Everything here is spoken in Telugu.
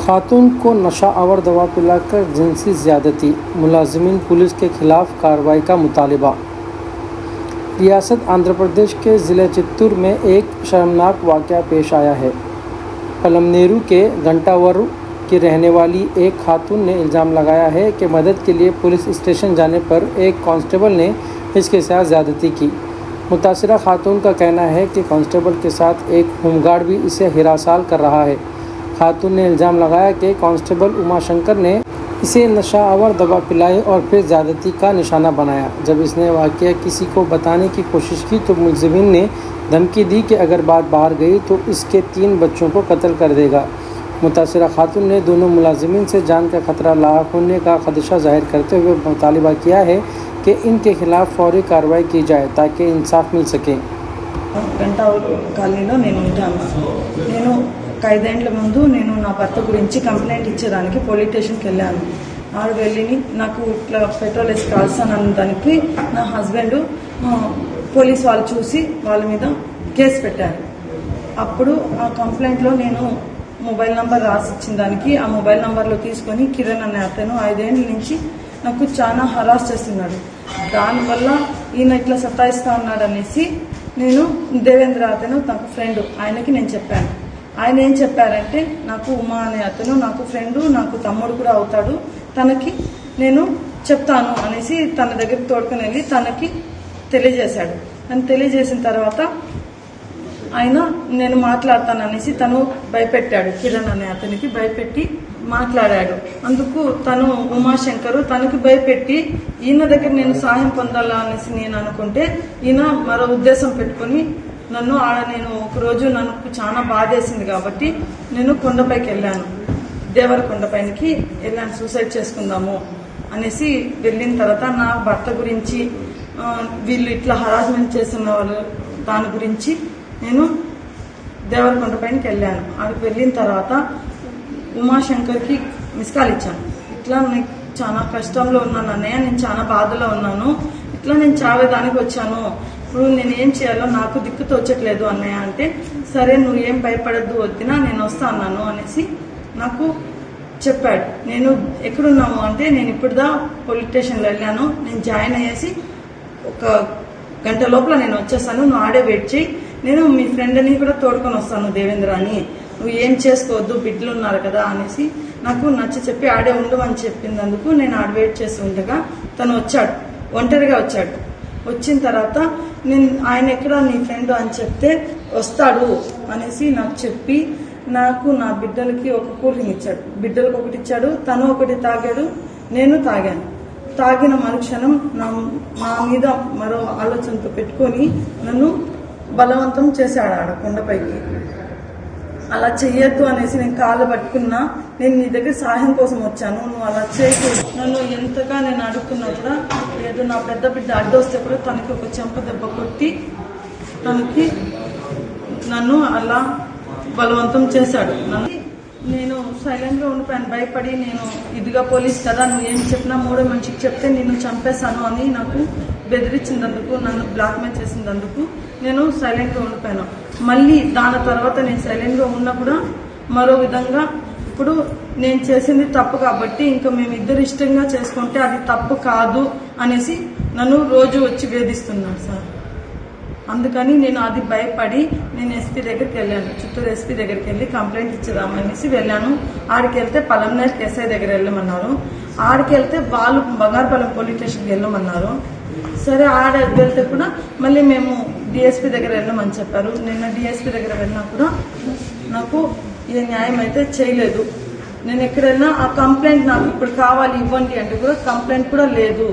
खातून को नशा आवर दवा पिलाकर जिनसी ज़्यादती, मुलाजिमीन पुलिस के खिलाफ कार्रवाई का मुतालिबा। रियासत आंध्र प्रदेश के ज़िले चित्तूर में एक शर्मनाक वाक़या पेश आया है। पलमनेरू के घंटावरू की रहने वाली एक खातून ने इल्ज़ाम लगाया है कि मदद के लिए पुलिस स्टेशन जाने पर एक कांस्टेबल ने इसके साथ ज़्यादती की। मुतासिरा खातून का कहना है कि कांस्टेबल के साथ एक होमगार्ड भी इसे हिरासाल कर रहा है। खातून ने इल्ज़ाम लगाया कि कांस्टेबल उमाशंकर ने इसे नशा आवर दवा पिलाई और फिर ज़्यादती का निशाना बनाया। जब इसने वाक़या किसी को बताने की कोशिश की तो मुलज़िमीन ने धमकी दी कि अगर बात बाहर गई तो इसके 3 बच्चों को कत्ल कर देगा। मुतासिरा खातून ने दोनों मुलाजिमीन से जान का खतरा लाक होने का खदशा जाहिर करते हुए मुतालिबा किया है कि इनके खिलाफ फौरी कार्रवाई की जाए ताकि इंसाफ मिल सके। ఐదేండ్ల ముందు నేను నా భర్త గురించి కంప్లైంట్ ఇచ్చేదానికి పోలీస్ స్టేషన్కి వెళ్ళాను. ఆడ వెళ్ళి నాకు ఇట్లా పెట్రోల్ వేసి కాల్స్తానన్న దానికి నా హస్బెండ్ పోలీస్ వాళ్ళు చూసి వాళ్ళ మీద కేసు పెట్టారు. అప్పుడు ఆ కంప్లైంట్లో నేను మొబైల్ నంబర్ రాసి ఇచ్చిన దానికి ఆ మొబైల్ నంబర్లో తీసుకొని కిరణ్ అనే అతను 5 ఏళ్ళ నుంచి నాకు చాలా హరాస్ చేస్తున్నాడు. దానివల్ల ఈయన ఇట్లా సతాయిస్తా ఉన్నాడు అనేసి నేను దేవేంద్ర అతను నాకు ఫ్రెండ్, ఆయనకి నేను చెప్పాను. ఆయన ఏం చెప్పారంటే నాకు ఉమా అనే అతను నాకు ఫ్రెండు, నాకు తమ్ముడు కూడా అవుతాడు, తనకి నేను చెప్తాను అనేసి తన దగ్గరికి తోడుకొని వెళ్ళి తనకి తెలియజేశాడు. అని తెలియజేసిన తర్వాత ఆయన నేను మాట్లాడతాను అనేసి తను భయపెట్టాడు. కిరణ్ అనే అతనికి భయపెట్టి మాట్లాడాడు. అందుకు తను ఉమాశంకరు తనకి భయపెట్టి ఈయన దగ్గర నేను సహాయం పొందాలా అనేసి నేను అనుకుంటే ఈయన మరో ఉద్దేశం పెట్టుకుని నన్ను నేను ఒకరోజు నాకు చాలా బాధేసింది కాబట్టి నేను కొండపైకి వెళ్ళాను. దేవరకొండపైకి వెళ్ళాను, సూసైడ్ చేసుకుందాము అనేసి. వెళ్ళిన తర్వాత నా భర్త గురించి వీళ్ళు ఇట్లా హరాస్మెంట్ చేస్తున్న వాళ్ళు దాని గురించి నేను దేవరకొండపైకి వెళ్ళాను. అక్కడికి వెళ్ళిన తర్వాత ఉమాశంకర్కి మిస్కాల్ ఇచ్చాను. ఇట్లా నేను చాలా కష్టంలో ఉన్నాను అన్నయ్య, నేను చాలా బాధలో ఉన్నాను, ఇట్లా నేను చావేదానికి వచ్చాను, ఇప్పుడు నేను ఏం చేయాలో నాకు దిక్కు తోచట్లేదు అన్నయ్య అంటే, సరే నువ్వు ఏం భయపడద్దు వద్దినా నేను వస్తా అన్నాను అనేసి నాకు చెప్పాడు. నేను ఎక్కడున్నాము అంటే నేను ఇప్పుడుదా పోలీస్ స్టేషన్లో వెళ్ళాను, నేను జాయిన్ అయ్యేసి 1 గంట లోపల నేను వచ్చేసాను, నువ్వు ఆడే వెయిట్ చేయి, నేను మీ ఫ్రెండ్ని కూడా తోడుకొని వస్తాను దేవేంద్ర అని, నువ్వు ఏం చేసుకోవద్దు బిడ్డలు ఉన్నారు కదా అనేసి నాకు నచ్చ చెప్పి ఆడే ఉండమని చెప్పిందందుకు నేను ఆడ వెయిట్ చేసి ఉండగా తను వచ్చాడు, ఒంటరిగా వచ్చాడు. వచ్చిన తర్వాత నేను ఆయన ఎక్కడ నీ ఫ్రెండ్ అని చెప్తే వస్తాడు అనేసి నాకు చెప్పి నాకు నా బిడ్డలకి ఒక కూల్ డ్రింక్ ఇచ్చాడు. బిడ్డలకు ఒకటి ఇచ్చాడు, తను ఒకటి తాగాడు, నేను తాగాను. తాగిన మరుక్షణం నా మీద మరో ఆలోచనతో పెట్టుకొని నన్ను బలవంతం చేశాడు ఆడ కొండపైకి. అలా చెయ్యొద్దు అనేసి నేను కాళ్ళు పట్టుకున్నా, నేను నీ దగ్గర సహాయం కోసం వచ్చాను, నువ్వు అలా చేయకూడదు, నన్ను ఎంతగా నేను అడుగుతున్నా కూడా లేదు. నా పెద్ద బిడ్డ అడ్డొస్తే కూడా తనకి ఒక చెంప దెబ్బ కొట్టి తనకి నన్ను అలా బలవంతం చేశాడు. నేను సైలెంట్గా ఉండిపోయాను, భయపడి. నేను ఇదిగా పోలీస్ కదా, నువ్వు ఏం చెప్పినా 3 మనిషికి చెప్తే నిన్ను చంపేశాను అని నాకు బెదిరించినందుకు, నన్ను బ్లాక్మెయిల్ చేసినందుకు నేను సైలెంట్గా ఉండిపోయాను. మళ్ళీ దాని తర్వాత నేను సైలెంట్గా ఉన్నా కూడా మరో విధంగా ఇప్పుడు నేను చేసింది తప్పు కాబట్టి ఇంకా మేమిద్దరు ఇష్టంగా చేసుకుంటే అది తప్పు కాదు అనేసి నన్ను రోజు వచ్చి వేధిస్తున్నాడు సార్. అందుకని నేను అది భయపడి నేను ఎస్పీ దగ్గరికి వెళ్ళాను, చిత్తూరు ఎస్పీ దగ్గరికి వెళ్ళి కంప్లైంట్ ఇచ్చేదామనేసి వెళ్ళాను. ఆడికి వెళ్తే పలమనేరు ఎస్ఐ దగ్గర వెళ్ళమన్నారు, ఆడికి వెళ్తే వాళ్ళు బంగారుపాలెం పోలీస్ స్టేషన్కి వెళ్ళమన్నారు. సరే ఆడ వెళ్తే కూడా మళ్ళీ మేము డిఎస్పీ దగ్గర వెళ్ళమని చెప్పారు. నిన్న డిఎస్పీ దగ్గర వెళ్ళినా కూడా నాకు ఏ న్యాయం అయితే చేయలేదు. నేను ఎక్కడ వెళ్ళినా ఆ కంప్లైంట్ నాకు ఇప్పుడు కావాలి ఇవ్వండి అంటే కూడా కంప్లైంట్ కూడా లేదు.